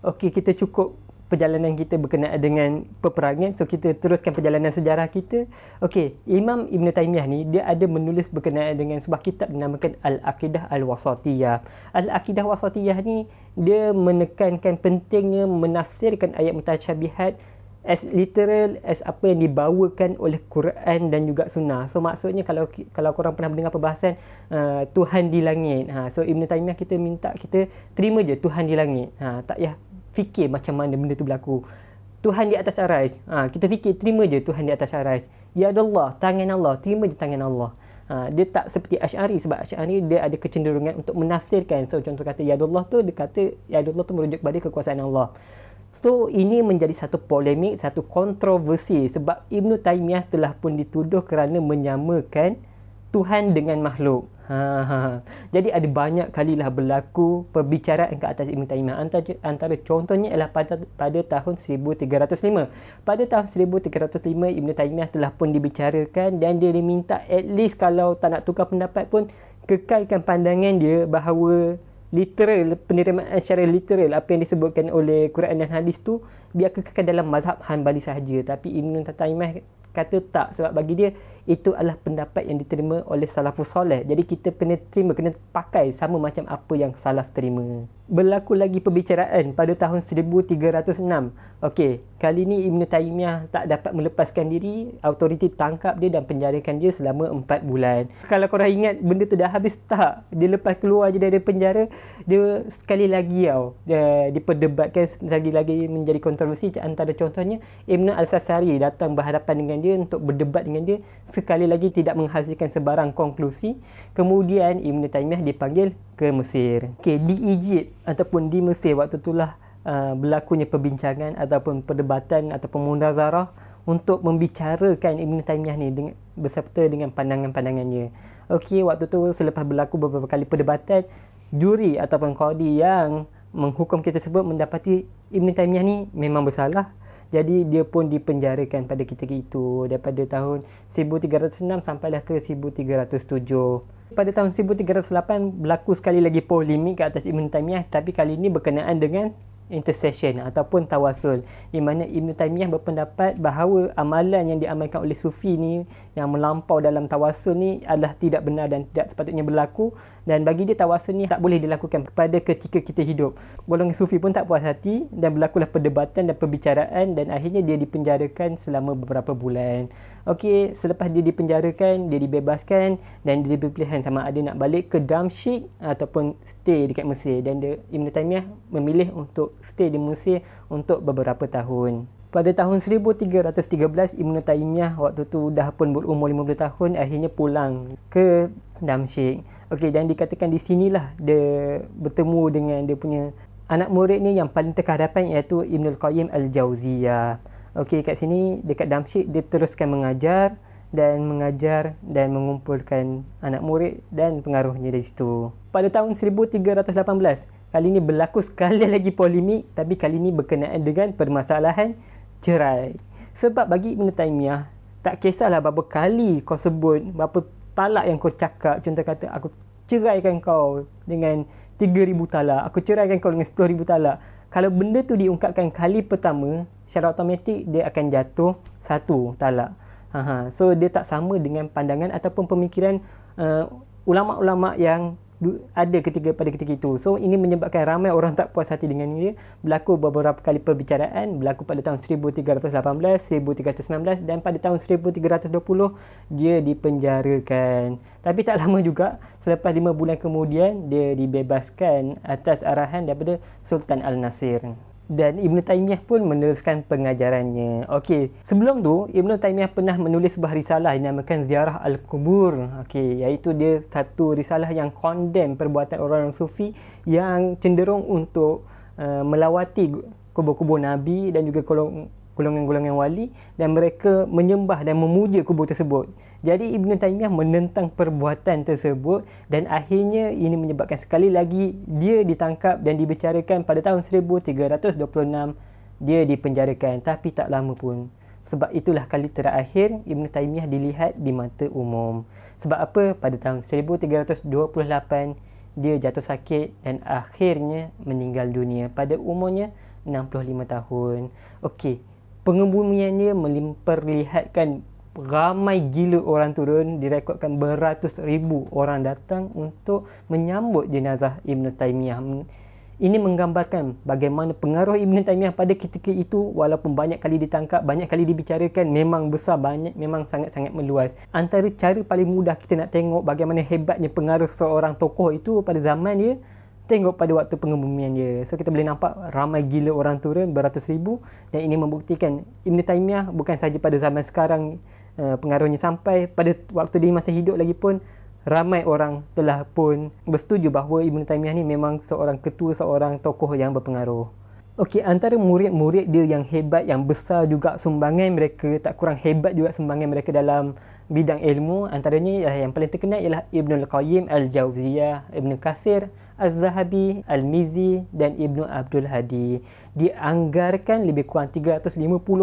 okey, kita cukup perjalanan kita berkenaan dengan peperangan, so kita teruskan perjalanan sejarah kita. Okey, Imam Ibn Taymiyah ni dia ada menulis berkenaan dengan sebuah kitab dinamakan Al-Aqidah Al-Wasatiyah. Al-Aqidah Wasatiyah ni dia menekankan pentingnya menafsirkan ayat mutasyabihat as literal as apa yang dibawakan oleh Quran dan juga sunnah. So maksudnya kalau korang pernah mendengar perbahasan Tuhan di langit, so Ibn Taymiyah kita minta kita terima je Tuhan di langit, tak payah fikir macam mana benda tu berlaku. Tuhan di atas arasy, kita fikir terima je Tuhan di atas arasy. Ya Allah, tangan Allah, terima je tangan Allah. Dia tak seperti Asy'ari, sebab Asy'ari dia ada kecenderungan untuk menafsirkan. So contoh kata Ya Allah tu, dia kata Ya Allah tu merujuk kepada kekuasaan Allah. So ini menjadi satu polemik, satu kontroversi, sebab Ibn Taymiyah telah pun dituduh kerana menyamakan Tuhan dengan makhluk. Jadi ada banyak kalilah berlaku perbicaraan ke atas Ibn Taymiyah. Antara contohnya ialah pada tahun 1305. Pada tahun 1305 Ibn Taymiyah telah pun dibicarakan dan dia diminta at least kalau tak nak tukar pendapat pun kekalkan pandangan dia bahawa literal, penerimaan secara literal apa yang disebutkan oleh Quran dan hadis tu biar kekalkan dalam mazhab Hanbali sahaja. Tapi Ibn Taymiyah kata tak, sebab bagi dia itu adalah pendapat yang diterima oleh salafus soleh. Jadi kita kena terima, kena pakai sama macam apa yang salaf terima. Berlaku lagi perbicaraan pada tahun 1306. Okey, kali ni Ibn Taymiyah tak dapat melepaskan diri, autoriti tangkap dia dan penjarakan dia selama 4 bulan. Kalau korang ingat benda tu dah habis, tak, dia lepas keluar je dari penjara, dia sekali lagi dia diperdebatkan, lagi-lagi menjadi kontroversi. Antara contohnya Ibn Al-Sasari datang berhadapan dengan dia untuk berdebat dengan dia, sekali lagi tidak menghasilkan sebarang konklusi. Kemudian Ibn Taymiyah dipanggil ke Mesir. Okey, di Egypt ataupun di Mesir waktu itulah berlakunya perbincangan ataupun perdebatan ataupun munazarah untuk membicarakan Ibn Taymiyah ni beserta dengan pandangan-pandangannya. Okey, waktu tu selepas berlaku beberapa kali perdebatan, juri ataupun qadi yang menghukum kes tersebut mendapati Ibn Taymiyah ni memang bersalah. Jadi dia pun dipenjarakan pada ketika itu daripada tahun 1306 sampailah ke 1307. Pada tahun 1308 berlaku sekali lagi polemik ke atas Ibn Taymiyah, tapi kali ini berkenaan dengan intercession ataupun tawasul, di mana Ibn Taymiyah berpendapat bahawa amalan yang diamalkan oleh sufi ni yang melampau dalam tawasul ni adalah tidak benar dan tidak sepatutnya berlaku, dan bagi dia tawasul ni tak boleh dilakukan pada ketika kita hidup. Golongan sufi pun tak puas hati dan berlakulah perdebatan dan perbicaraan dan akhirnya dia dipenjarakan selama beberapa bulan. Okey, selepas dia dipenjarakan, dia dibebaskan dan dia diberi pilihan sama ada nak balik ke Damsyik ataupun stay dekat Mesir, dan Ibn Taymiyah memilih untuk stay di Mesir untuk beberapa tahun. Pada tahun 1313 Ibn Taymiyah waktu tu dah pun berumur 50 tahun akhirnya pulang ke Damsyik. Okey, dan dikatakan di sinilah dia bertemu dengan dia punya anak murid ni yang paling terkehadapan, iaitu Ibn Al-Qayyim Al-Jauziyah. Okey, kat sini dekat Damsyik dia teruskan mengajar dan mengumpulkan anak murid dan pengaruhnya dari situ. Pada tahun 1318 kali ini berlaku sekali lagi polemik, tapi kali ini berkenaan dengan permasalahan cerai. Sebab bagi Ibn Taymiyah, tak kisahlah berapa kali kau sebut, berapa talak yang kau cakap. Contoh kata, aku ceraikan kau dengan 3,000 talak, aku ceraikan kau dengan 10,000 talak. Kalau benda tu diungkapkan kali pertama, secara automatik dia akan jatuh 1 talak. So dia tak sama dengan pandangan ataupun pemikiran ulama'-ulama' yang ada pada ketika itu. So ini menyebabkan ramai orang tak puas hati dengan dia. Berlaku beberapa kali perbicaraan, berlaku pada tahun 1318, 1319 dan pada tahun 1320 dia dipenjarakan. Tapi tak lama juga, selepas 5 bulan kemudian dia dibebaskan atas arahan daripada Sultan Al-Nasir. Dan Ibn Taymiyah pun meneruskan pengajarannya. Okey, sebelum tu Ibn Taymiyah pernah menulis sebuah risalah yang dinamakan Ziarah Al-Qubur. Okey, iaitu dia satu risalah yang condemn perbuatan orang sufi yang cenderung untuk melawati kubur-kubur Nabi dan juga golongan-golongan wali, dan mereka menyembah dan memuja kubur tersebut. Jadi Ibn Taymiyah menentang perbuatan tersebut dan akhirnya ini menyebabkan sekali lagi dia ditangkap dan dibicarakan pada tahun 1326 dia dipenjarakan, tapi tak lama pun. Sebab itulah kali terakhir Ibn Taymiyah dilihat di mata umum. Sebab apa? Pada tahun 1328 dia jatuh sakit dan akhirnya meninggal dunia pada umurnya 65 tahun. Okey, pengebumiannya memperlihatkan ramai gila orang turun, direkodkan beratus ribu orang datang untuk menyambut jenazah Ibn Taymiyah. Ini menggambarkan bagaimana pengaruh Ibn Taymiyah pada ketika itu, walaupun banyak kali ditangkap, banyak kali dibicarakan, memang besar, banyak, memang sangat-sangat meluas. Antara cara paling mudah kita nak tengok bagaimana hebatnya pengaruh seorang tokoh itu pada zaman dia, tengok pada waktu pengebumian dia. So kita boleh nampak ramai gila orang turun, beratus ribu, dan ini membuktikan Ibn Taymiyah bukan saja pada zaman sekarang pengaruhnya sampai pada waktu dia masih hidup lagi pun ramai orang telah pun bersetuju bahawa Ibn Taymiyah ni memang seorang ketua, seorang tokoh yang berpengaruh. Okey, antara murid-murid dia yang hebat, yang besar juga sumbangan mereka, tak kurang hebat juga sumbangan mereka dalam bidang ilmu, antaranya yang paling terkenal ialah Ibn Al-Qayyim Al-Jawziyah, Ibn Kathir Az-Zahabi, Al-Mizi dan Ibn Abdul Hadi. Dianggarkan lebih kurang 350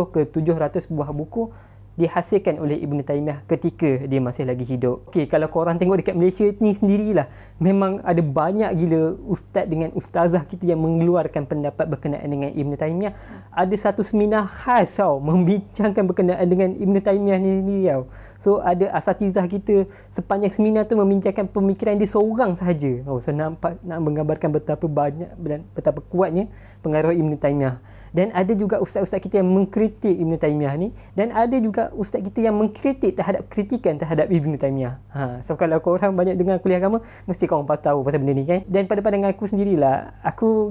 ke 700 buah buku dihasilkan oleh Ibn Taymiyah ketika dia masih lagi hidup. Okey, kalau korang tengok dekat Malaysia ni sendirilah, memang ada banyak gila ustaz dengan ustazah kita yang mengeluarkan pendapat berkenaan dengan Ibn Taymiyah. Ada satu seminar khas membincangkan berkenaan dengan Ibn Taymiyah ni sendiri tau. So ada asatizah kita sepanjang seminar tu membincangkan pemikiran dia seorang sahaja. So nak menggambarkan betapa banyak dan betapa kuatnya pengaruh Ibn Taymiyah. Dan ada juga ustaz-ustaz kita yang mengkritik Ibn Taymiyah ni, dan ada juga ustaz kita yang mengkritik terhadap kritikan terhadap Ibn Taymiyah. So kalau korang banyak dengar kuliah agama, mesti korang tahu pasal benda ni kan. Dan pada pandangan aku sendirilah,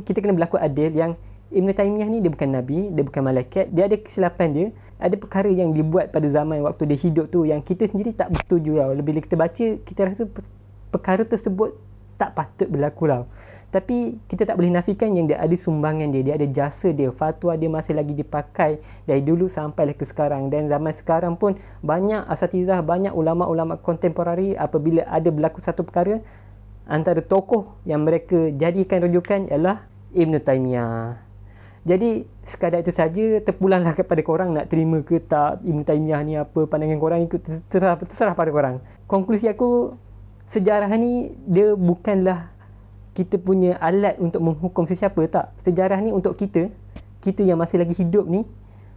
kita kena berlaku adil yang Ibn Taymiyah ni dia bukan Nabi, dia bukan malaikat, dia ada kesilapan dia. Ada perkara yang dibuat pada zaman waktu dia hidup tu yang kita sendiri tak bersetuju tau. Bila kita baca, kita rasa perkara tersebut tak patut berlaku tau. Tapi kita tak boleh nafikan yang dia ada sumbangan dia ada jasa dia, fatwa dia masih lagi dipakai dari dulu sampai ke sekarang. Dan zaman sekarang pun banyak asatizah, banyak ulama-ulama kontemporari, apabila ada berlaku satu perkara, antara tokoh yang mereka jadikan rujukan ialah Ibn Taymiyah. Jadi sekadar itu saja, terpulanglah kepada korang nak terima ke tak Ibn Taymiyah ni, apa pandangan korang, ikut terserah pada korang. Konklusi aku, sejarah ni dia bukanlah kita punya alat untuk menghukum sesiapa, tak. Sejarah ni untuk kita yang masih lagi hidup ni,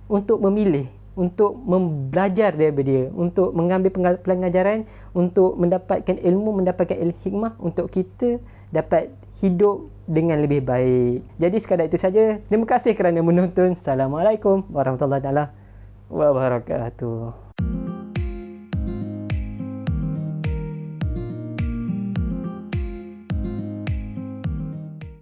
untuk memilih, untuk belajar daripada dia, untuk mengambil pengajaran, untuk mendapatkan ilmu, mendapatkan hikmah, untuk kita dapat hidup dengan lebih baik. Jadi sekadar itu saja. Terima kasih kerana menonton. Assalamualaikum warahmatullahi wabarakatuh.